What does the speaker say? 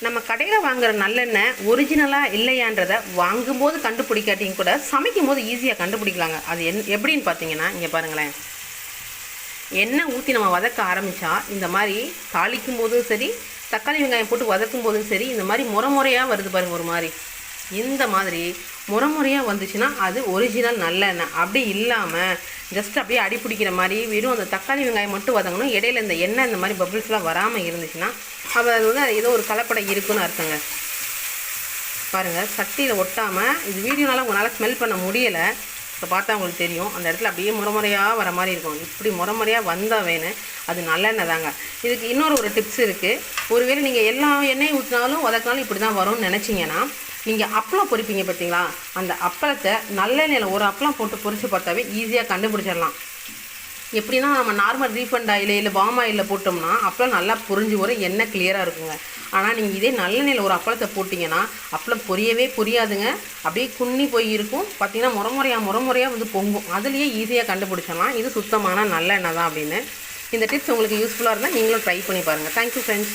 நம்ம கடையில் வாங்குற நல்லெண்ணெய் ஒரிஜினலாக இல்லையான்றதை வாங்கும்போது கண்டுபிடிக்காட்டியும் கூட சமைக்கும் போது ஈஸியாக கண்டுபிடிக்கலாங்க. அது எப்படின்னு பார்த்தீங்கன்னா, இங்கே பாருங்களேன், எண்ணெய் ஊற்றி நம்ம வதக்க ஆரம்பித்தா இந்த மாதிரி தாளிக்கும் போதும் சரி, தக்காளி வெங்காயம் போட்டு வதக்கும் போதும் சரி, இந்த மாதிரி முறையாக வருது பாருங்கள். ஒரு மாதிரி இந்த மாதிரி முறையாக வந்துச்சுன்னா அது ஒரிஜினல் நல்லெண்ணெய். அப்படி இல்லாமல் ஜஸ்ட் அப்படியே அடி பிடிக்கிற மாதிரி வெறும் அந்த தக்காளி வெங்காயம் மட்டும் வதங்கணும், இடையில இந்த எண்ணெய் இந்த மாதிரி பபிள்ஸ்லாம் வராமல் இருந்துச்சுன்னா அது வந்து ஏதோ ஒரு கலப்படம் இருக்குன்னு அர்த்தங்க. பாருங்கள், சட்டியில் ஒட்டாமல் இது வீடியோனால உங்களால் ஸ்மெல் பண்ண முடியலை. இப்போ பார்த்தா உங்களுக்கு தெரியும், அந்த இடத்துல அப்படியே முறையாக வர மாதிரி இருக்கும். இப்படி முறையாக வந்தால் வேணும் அது நல்லெண்ணெய் தாங்க. இதுக்கு இன்னொரு ஒரு டிப்ஸ் இருக்குது. ஒருவேளை நீங்கள் எல்லா எண்ணெயும் ஊற்றினாலும் வதக்கினாலும் இப்படி தான் வரும்னு நினச்சிங்கன்னா, நீங்கள் அப்பளம் பொரிப்பீங்க பார்த்தீங்களா, அந்த அப்பளத்தை நல்லெண்ணெயில் ஒரு அப்பளம் போட்டு பொரித்து பார்த்தாவே ஈஸியாக கண்டுபிடிச்சிடலாம். எப்படின்னா, நம்ம நார்மல் ரீஃபண்ட் ஆயில் இல்லை பாம் ஆயிலில் போட்டோம்னா அப்பளம் நல்லா பொரிஞ்சு வரும், எண்ணெய் கிளியராக இருக்குங்க. ஆனால் நீங்கள் இதே நல்லெண்ணெயில் ஒரு அப்பளத்தை போட்டிங்கன்னா அப்பளம் பொரியவே புரியாதுங்க, அப்படியே குன்னி போய் இருக்கும். பார்த்தீங்கன்னா முறைமுறையாக வந்து பொங்கும். அதுலேயே ஈஸியாக கண்டுபிடிச்சிடலாம் இது சுத்தமான நல்லெண்ணெய் தான் அப்படின்னு. இந்த டிப்ஸ் உங்களுக்கு யூஸ்ஃபுல்லாக இருந்தால் நீங்களும் ட்ரை பண்ணி பாருங்கள். Thank you friends.